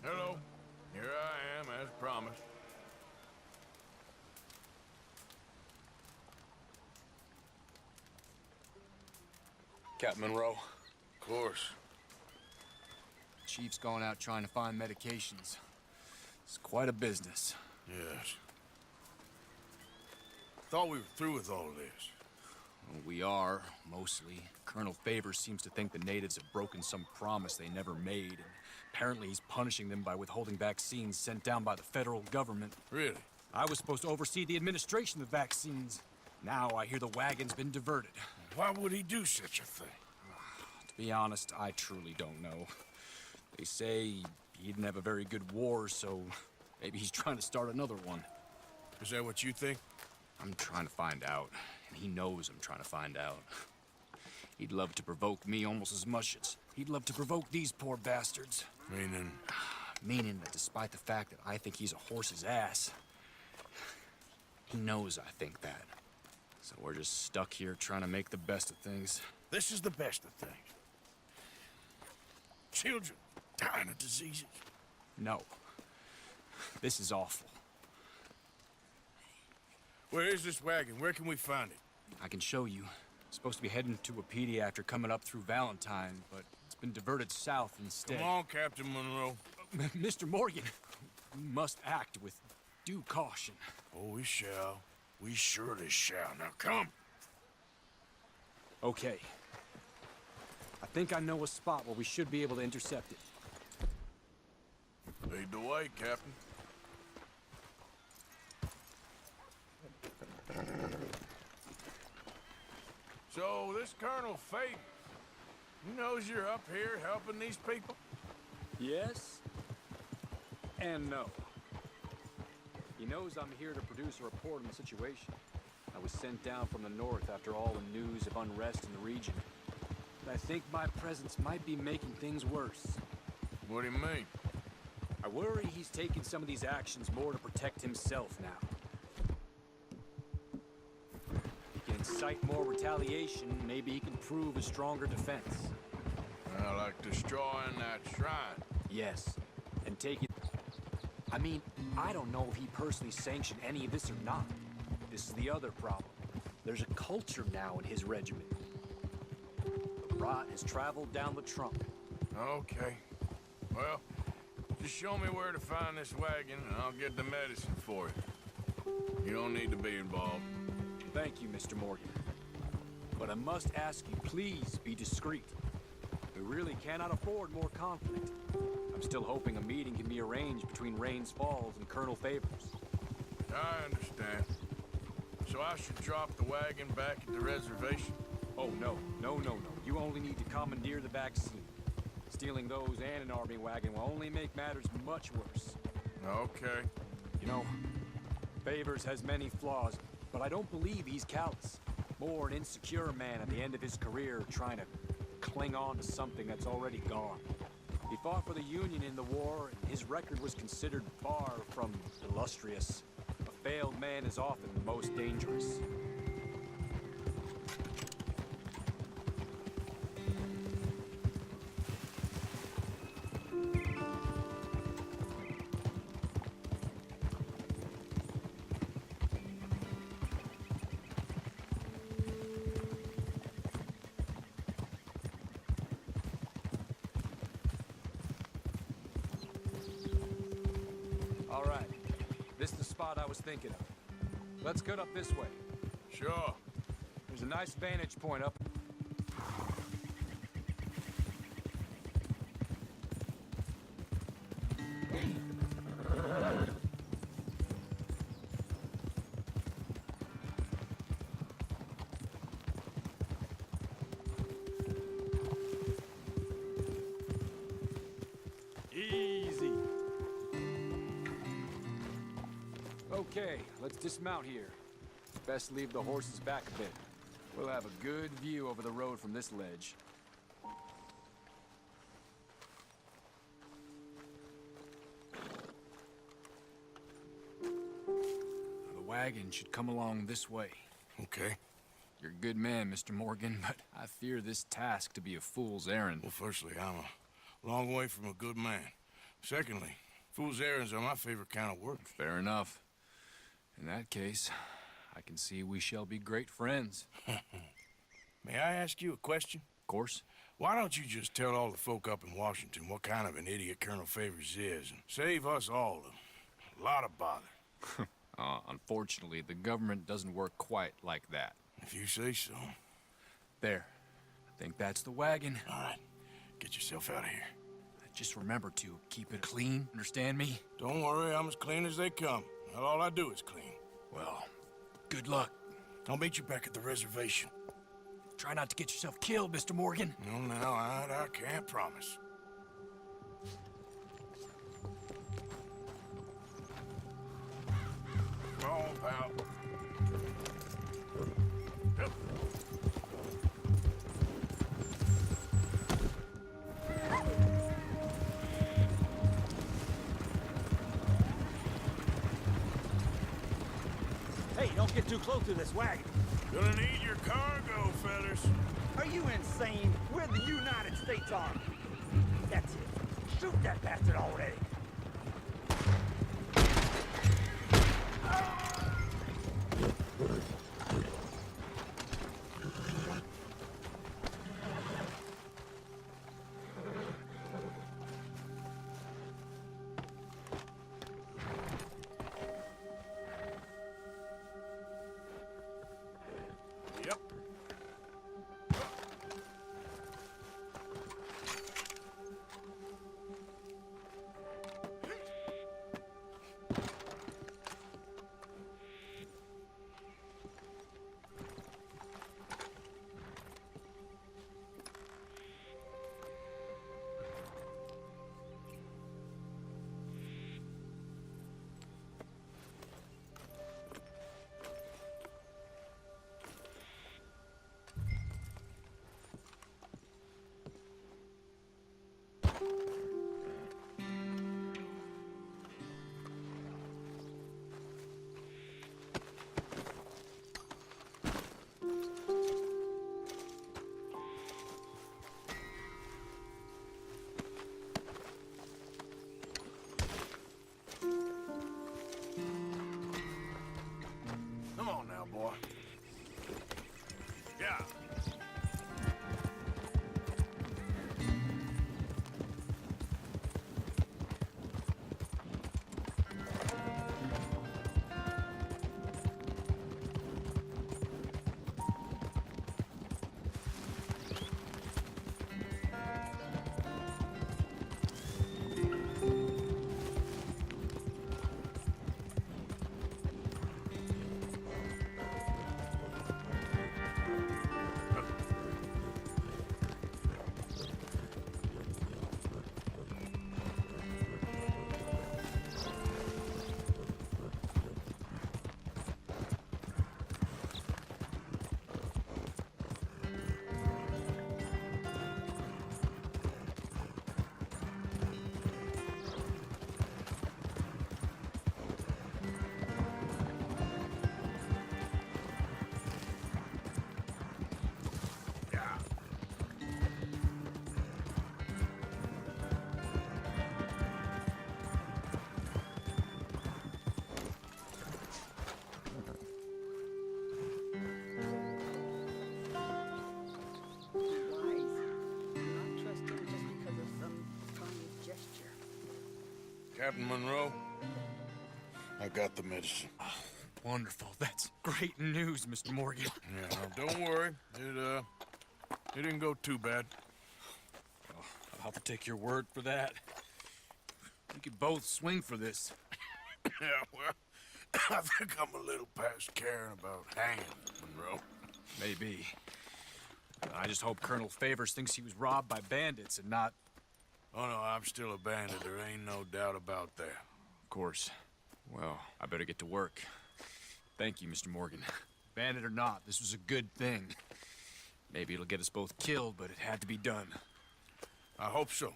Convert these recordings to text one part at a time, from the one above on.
Hello. Here I am, as promised. Captain Monroe. Of course. Chief's going out trying to find medications. It's quite a business. Yes. Thought we were through with all this. Well, we are, mostly. Colonel Favors seems to think the natives have broken some promise they never made, and apparently he's punishing them by withholding vaccines sent down by the federal government. Really? I was supposed to oversee the administration of the vaccines. Now I hear the wagon's been diverted. Why would he do such a thing? To be honest, I truly don't know. They say he didn't have a very good war, so maybe he's trying to start another one. Is that what you think? I'm trying to find out, and he knows I'm trying to find out. He'd love to provoke me almost as much as he'd love to provoke these poor bastards. Meaning? Meaning that despite the fact that I think he's a horse's ass, he knows I think that. So we're just stuck here trying to make the best of things. This is the best of things. Children dying of diseases. No. This is awful. Where is this wagon? Where can we find it? I can show you. Supposed to be heading to a PD after coming up through Valentine, but it's been diverted south instead. Come on, Captain Monroe. Mr. Morgan, we must act with due caution. Oh, we shall. We surely shall. Now come. Okay. I think I know a spot where we should be able to intercept it. Lead the way, Captain. So, this Colonel Favors, he knows you're up here helping these people? Yes and no. He knows I'm here to produce a report on the situation. I was sent down from the north after all the news of unrest in the region. But I think my presence might be making things worse. What do you mean? I worry he's taking some of these actions more to protect himself now. He can incite more retaliation, maybe he can prove a stronger defense. Like destroying that shrine. Yes, and take it... I mean, I don't know if he personally sanctioned any of this or not. This is the other problem. There's a culture now in his regiment. The rot has traveled down the trunk. Okay. Well, just show me where to find this wagon and I'll get the medicine for you. You don't need to be involved. Thank you, Mr. Morgan. But I must ask you, please be discreet. We really cannot afford more conflict. I'm still hoping a meeting can be arranged between Rains Falls and Colonel Favors. I understand. So I should drop the wagon back at the reservation? Oh, no. No. You only need to commandeer the vaccine. Stealing those and an army wagon will only make matters much worse. Okay. You know, Favors has many flaws, but I don't believe he's callous. More an insecure man at the end of his career trying to cling on to something that's already gone. He fought for the Union in the war, and his record was considered far from illustrious. A failed man is often the most dangerous. All right. This is the spot I was thinking of. Let's cut up this way. Sure. There's a nice vantage point up. Easy. Okay, let's dismount here. Best leave the horses back a bit. We'll have a good view over the road from this ledge. The wagon should come along this way. Okay. You're a good man, Mr. Morgan, but I fear this task to be a fool's errand. Well, firstly, I'm a long way from a good man. Secondly, fool's errands are my favorite kind of work. Fair enough. In that case, I can see we shall be great friends. May I ask you a question? Of course. Why don't you just tell all the folk up in Washington what kind of an idiot Colonel Favors is, and save us all a lot of bother? Unfortunately, the government doesn't work quite like that. If you say so. There. I think that's the wagon. All right. Get yourself out of here. Just remember to keep it clean, understand me? Don't worry, I'm as clean as they come. Not all I do is clean. Well, good luck. I'll meet you back at the reservation. Try not to get yourself killed, Mr. Morgan. No, now, I can't promise. Come on, pal. Yep. Hey, don't get too close to this wagon. Gonna need your cargo, fellas. Are you insane? We're the United States Army. That's it. Shoot that bastard already. Yep. Come on now, boy. Yeah. Captain Monroe, I got the medicine. Oh, wonderful. That's great news, Mr. Morgan. Yeah, now don't worry. It didn't go too bad. Oh, I'll have to take your word for that. We could both swing for this. Yeah, well, I think I'm a little past caring about hanging, Monroe. Maybe. I just hope Colonel Favors thinks he was robbed by bandits and not... Oh, no, I'm still a bandit. There ain't no doubt about that. Of course. Well, I better get to work. Thank you, Mr. Morgan. Bandit or not, this was a good thing. Maybe it'll get us both killed, but it had to be done. I hope so.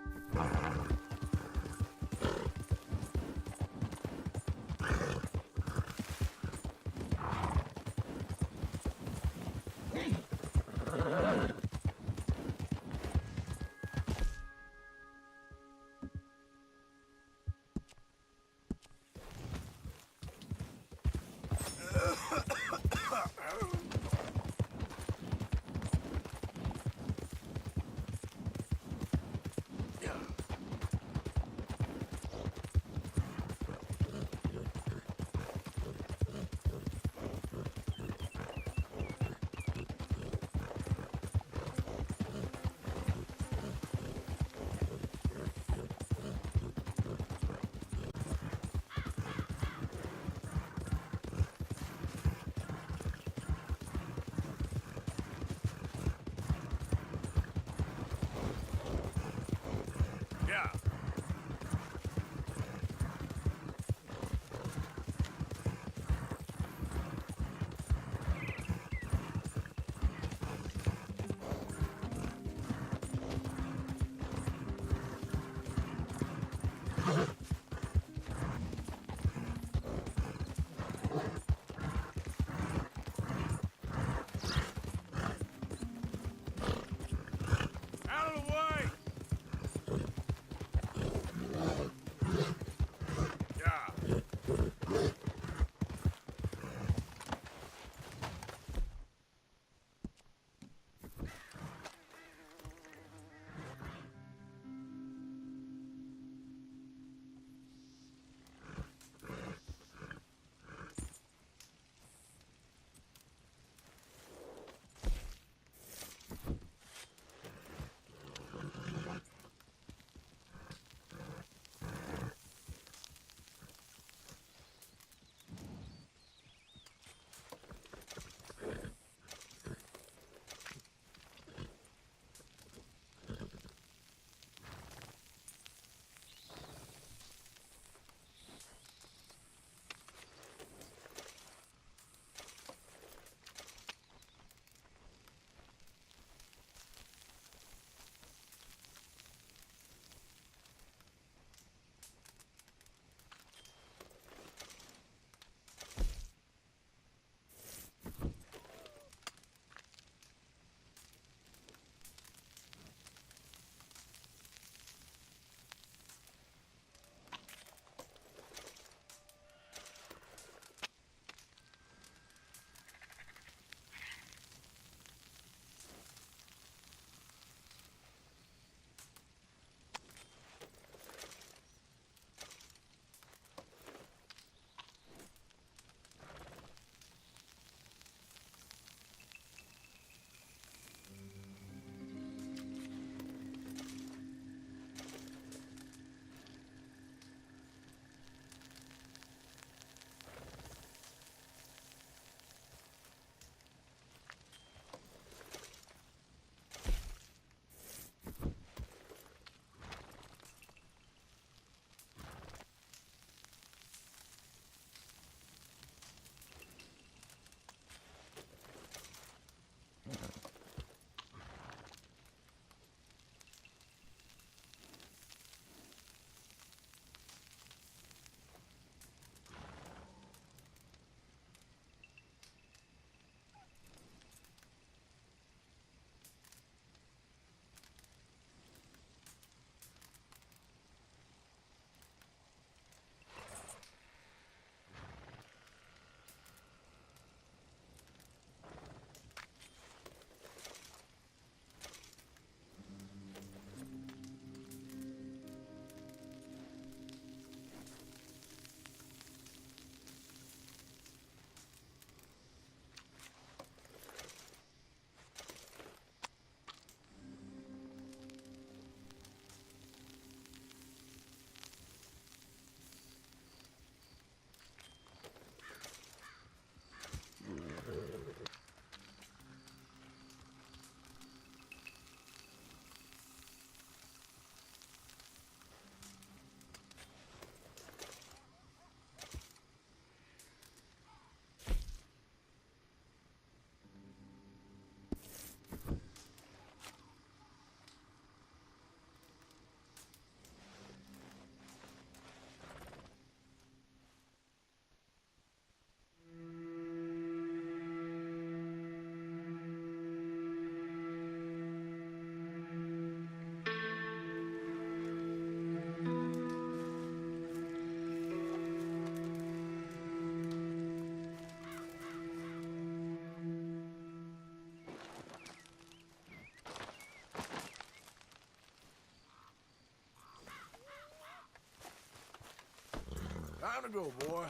Time to go, boy.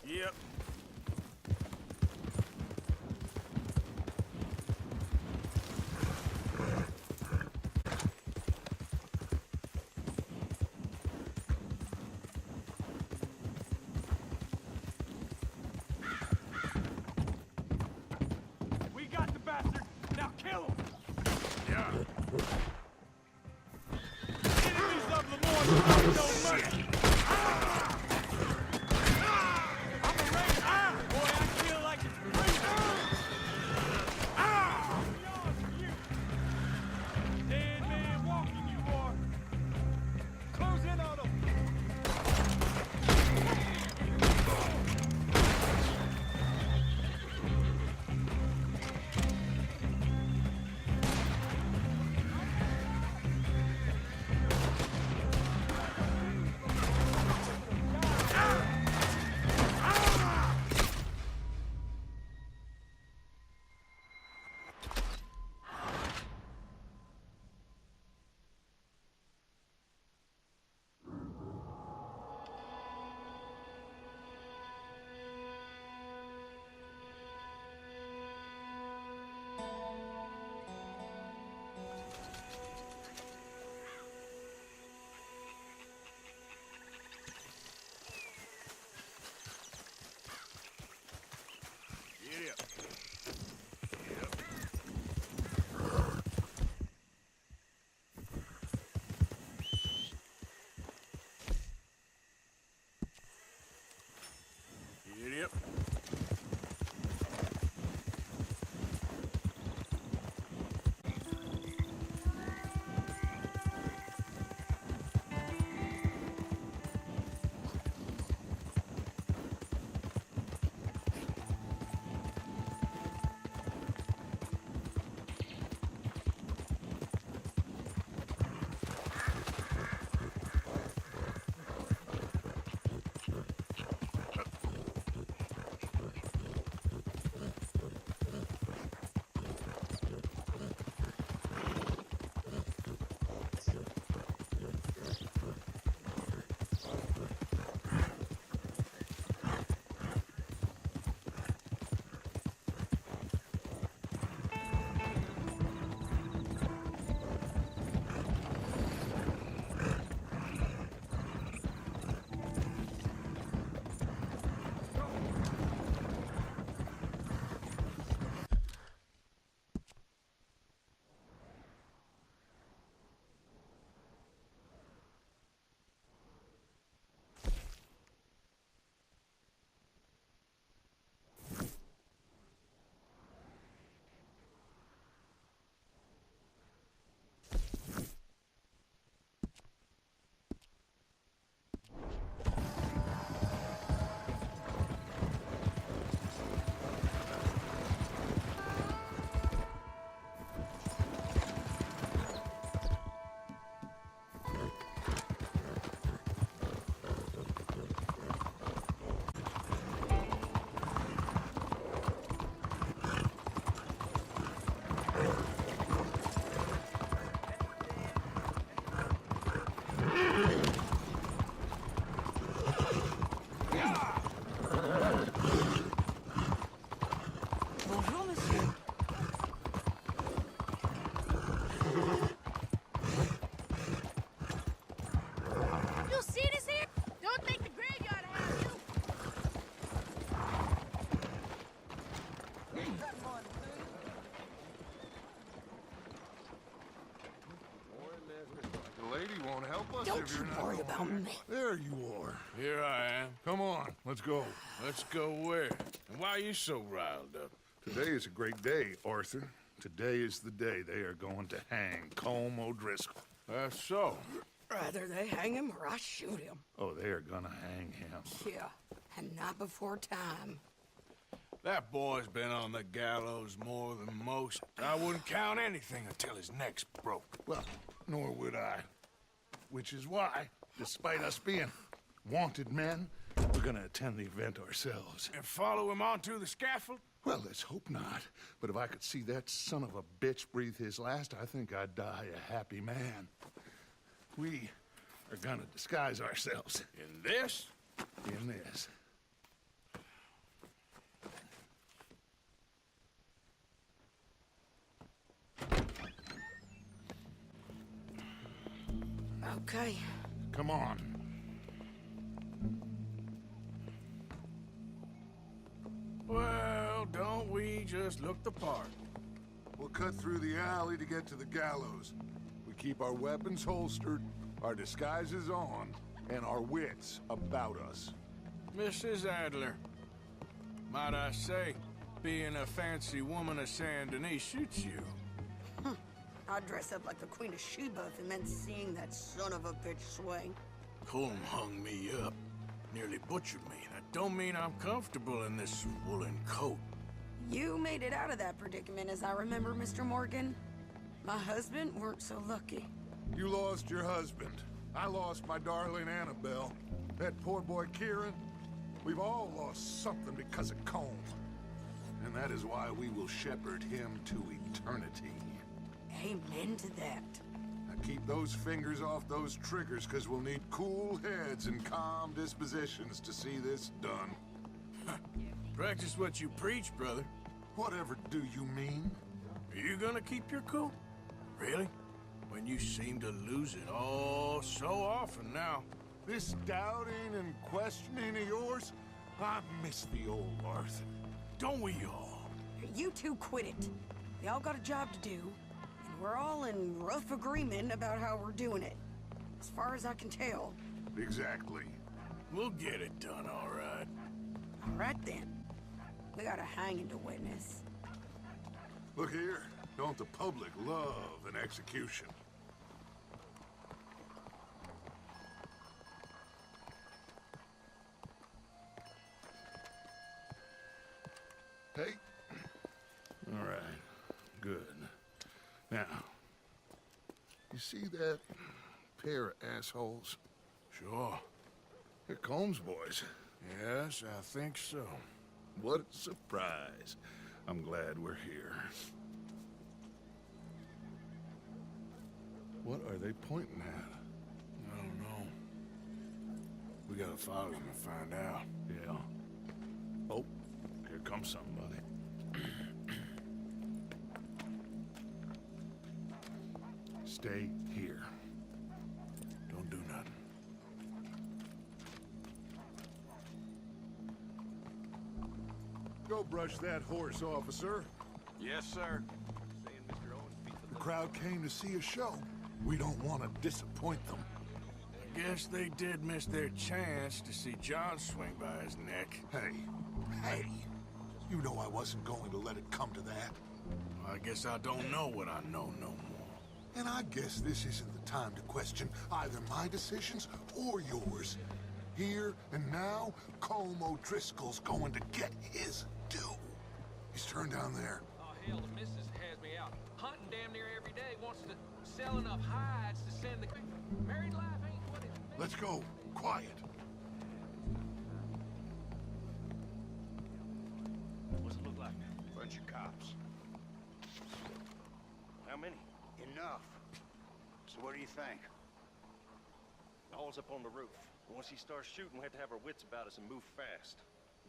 Yep. We got the bastard. Now kill him. Yeah. Enemies of Lemoyne no mercy. I'm a ranger. Boy, I feel like it's free. Yours for you. Dead man walking, you are. Close in on him. Get up. Get up. Bonjour, monsieur. You see this here? Don't think the graveyard has you. The lady won't help us Don't if you're you not worry going about there. me. There you are. Here I am. Come on, let's go. Let's go where? And why are you so riled up? Today is a great day, Arthur. Today is the day they are going to hang Colm O'Driscoll. That's so. Rather they hang him or I shoot him. Oh, they are gonna hang him. Yeah, and not before time. That boy's been on the gallows more than most. I wouldn't count anything until his neck's broke. Well, nor would I. Which is why, despite us being wanted men, we're gonna attend the event ourselves. And follow him onto the scaffold? Well, let's hope not. But if I could see that son of a bitch breathe his last, I think I'd die a happy man. We are gonna disguise ourselves In this? in this. Okay. Come on. Well, don't we just look the part? We'll cut through the alley to get to the gallows. We keep our weapons holstered, our disguises on, and our wits about us. Mrs. Adler, might I say, being a fancy woman of Saint Denis suits you. I'd dress up like the Queen of Sheba if it meant seeing that son of a bitch swing. Colm hung me up, nearly butchered me. That don't mean I'm comfortable in this woolen coat. You made it out of that predicament, as I remember, Mr. Morgan. My husband weren't so lucky. You lost your husband. I lost my darling Annabelle. That poor boy Kieran. We've all lost something because of Colm. And that is why we will shepherd him to eternity. Amen to that. Now keep those fingers off those triggers, because we'll need cool heads and calm dispositions to see this done. Practice what you preach, brother. Whatever do you mean? Are you gonna keep your cool? Really? When you seem to lose it all so often now. This doubting and questioning of yours, I miss the old Arthur. Don't we all? You two quit it. Y'all got a job to do, and we're all in rough agreement about how we're doing it. As far as I can tell. Exactly. We'll get it done, all right. All right then. We got a hanging to witness. Look here, don't the public love an execution? Hey. All right. Good. Now, you see that pair of assholes? Sure. They're Combs boys. Yes, I think so. What a surprise. I'm glad we're here. What are they pointing at? I don't know. We gotta follow them and find out. Yeah. Oh, here comes somebody. Stay here. Don't do nothing. Go brush that horse, officer. Yes, sir. The crowd came to see a show. We don't want to disappoint them. I guess they did miss their chance to see John swing by his neck. Hey, you know I wasn't going to let it come to that. I guess I don't know what I know no more. And I guess this isn't the time to question either my decisions or yours. Here and now, Colm O'Driscoll's going to get his due. He's turned down there. Oh, hell, the missus has me out. Hunting damn near every day, wants to sell enough hides to send the... Married life ain't what it's... Let's go. Quiet. What's it look like? Bunch of cops. How many? Enough. So what do you think? All's up on the roof. Once he starts shooting, we have to have our wits about us and move fast.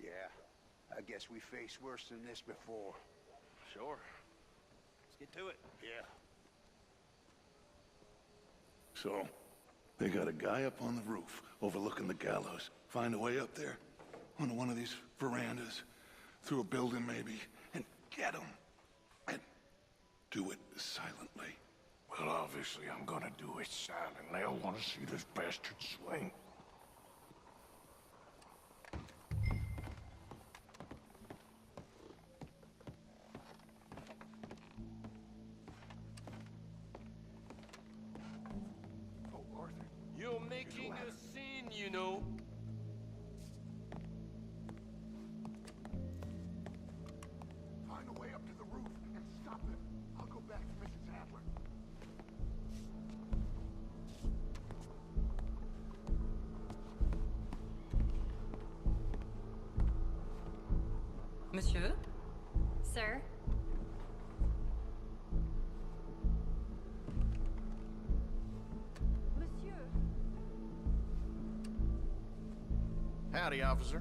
Yeah, I guess we faced worse than this before. Sure. Let's get to it. Yeah. So, they got a guy up on the roof overlooking the gallows. Find a way up there, onto one of these verandas, through a building maybe, and get him. And do it silently. Well, obviously I'm gonna do it silently. I want to see this bastard swing. Oh, Arthur. You're making a scene, you know. Find a way up to the roof and stop him. I'll go back to Mrs. Adler. Monsieur? Sir? Monsieur? Howdy, officer.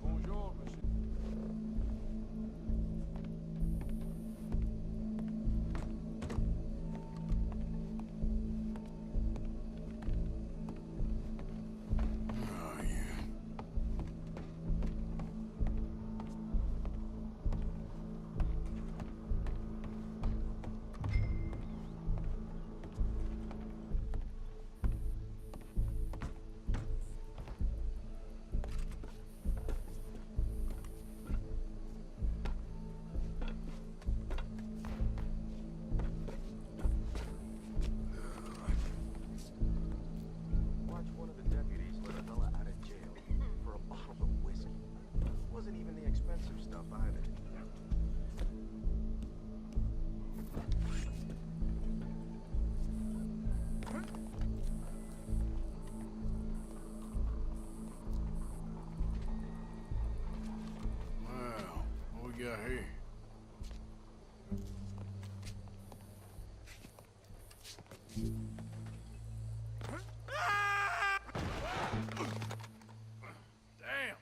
Bonjour, monsieur. Oh, yeah. Watch one of the deputies let a fella out of jail for a bottle of whiskey. Wasn't even the expensive stuff either. Wow, what we got here? Damn!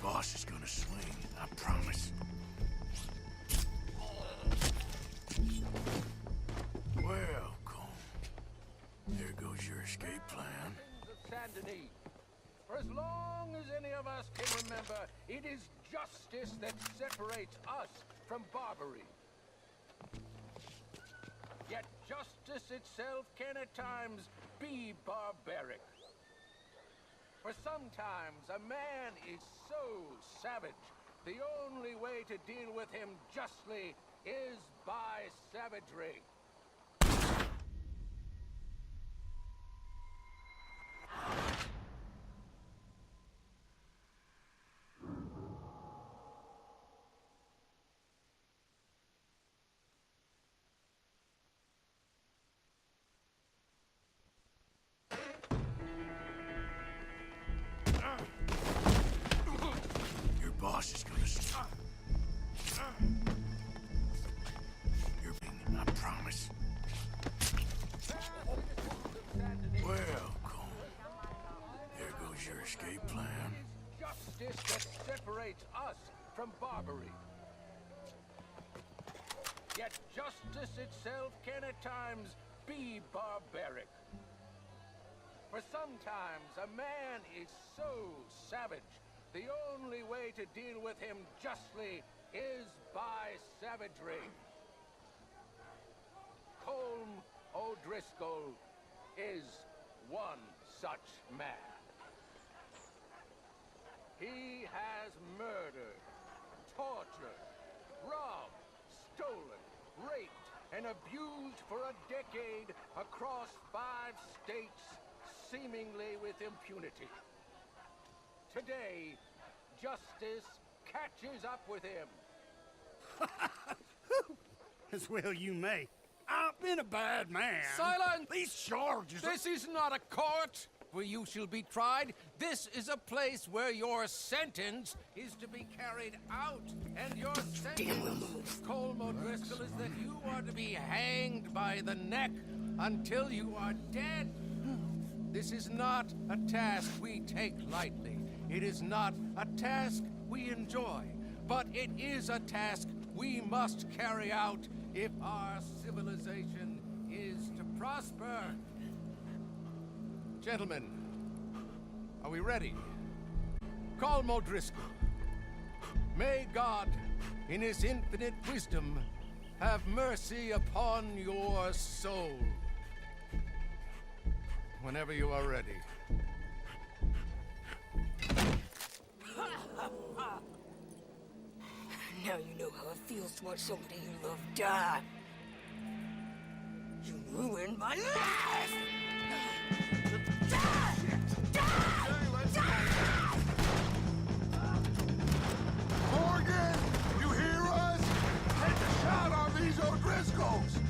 Boss is gonna swing, I promise. Well, Cole, there goes your escape plan. Of Saint Denis. For as long as any of us can remember, it is justice that separates us from Barbary. Yet justice itself can at times be barbaric. For sometimes a man is so savage, the only way to deal with him justly is by savagery. Your boss is gonna stop. You're being, I promise. Well, Cole, there goes your escape plan. Justice that separates us from Barbary. Yet justice itself can at times be barbaric. For sometimes a man is so savage, the only way to deal with him justly is by savagery. Colm O'Driscoll is one such man. He has murdered, tortured, robbed, stolen, raped, and abused for a decade across 5 states, seemingly with impunity. Today, justice catches up with him. As well you may. I've been a bad man. Silence! These charges are... This is not a court where you shall be tried. This is a place where your sentence is to be carried out. And your sentence, Colm O'Driscoll, is that you are to be hanged by the neck until you are dead. This is not a task we take lightly. It is not a task we enjoy. But it is a task we must carry out if our civilization is to prosper. Gentlemen, are we ready? Colm O'Driscoll, may God, in his infinite wisdom, have mercy upon your soul. Whenever you are ready. Now you know how it feels to watch somebody you love die. You ruined my life! Morgan, you hear us? Take a shot on these O'Driscolls!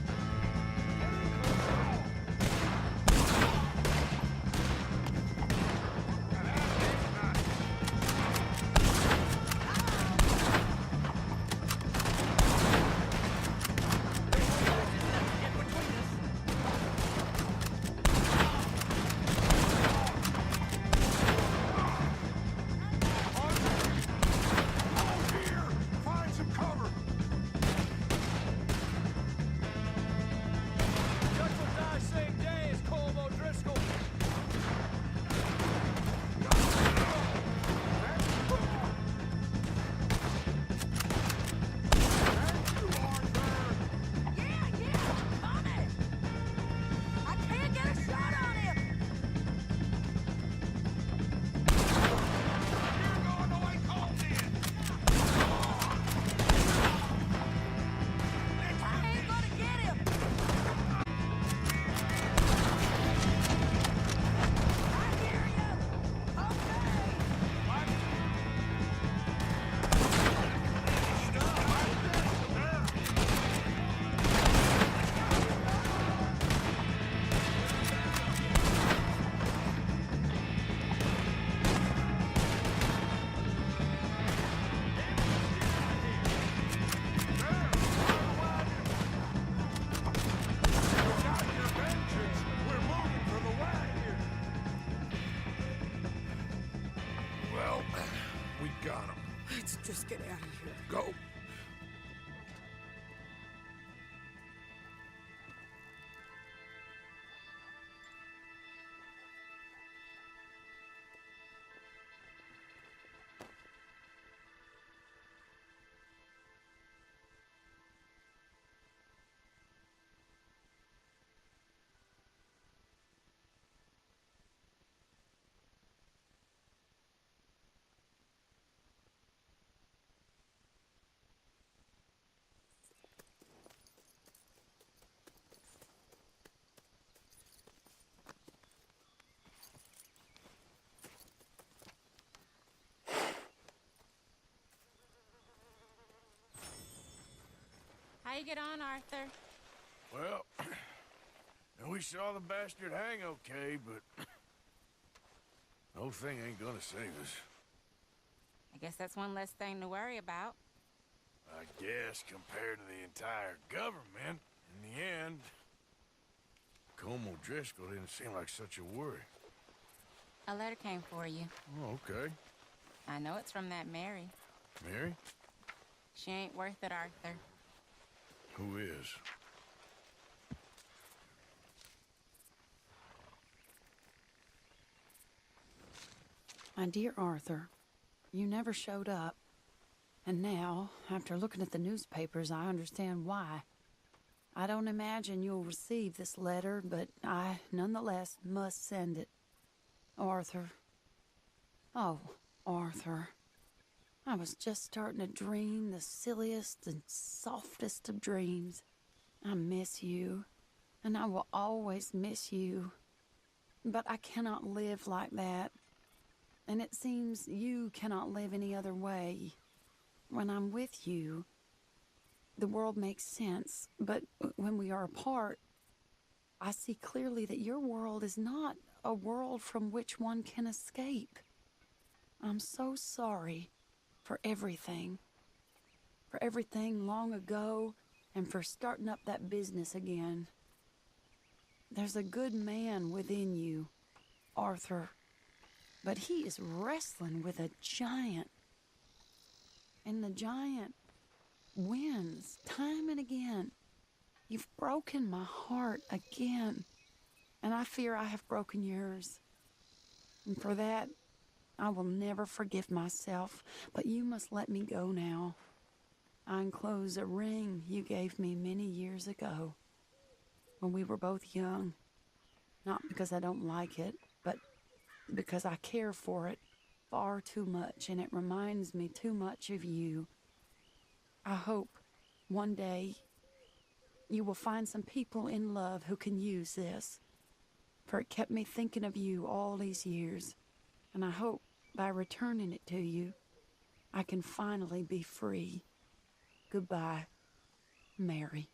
Let's just get out of here. Go. How you get on, Arthur? Well, we saw the bastard hang okay, but the whole thing ain't gonna save us. I guess that's one less thing to worry about. I guess compared to the entire government, in the end, Colm O'Driscoll didn't seem like such a worry. A letter came for you. Oh, okay. I know it's from that Mary. Mary? She ain't worth it, Arthur. Who is? My dear Arthur, you never showed up. And now, after looking at the newspapers, I understand why. I don't imagine you'll receive this letter, but I, nonetheless, must send it. Arthur. Oh, Arthur. I was just starting to dream the silliest and softest of dreams. I miss you, and I will always miss you. But I cannot live like that. And it seems you cannot live any other way. When I'm with you, the world makes sense. But when we are apart, I see clearly that your world is not a world from which one can escape. I'm so sorry for everything. For everything long ago, and for starting up that business again. There's a good man within you, Arthur. But he is wrestling with a giant. And the giant wins time and again. You've broken my heart again, and I fear I have broken yours. And for that, I will never forgive myself, but you must let me go now. I enclose a ring you gave me many years ago, when we were both young. Not because I don't like it, but because I care for it far too much, and it reminds me too much of you. I hope one day you will find some people in love who can use this, for it kept me thinking of you all these years, and I hope by returning it to you, I can finally be free. Goodbye, Mary.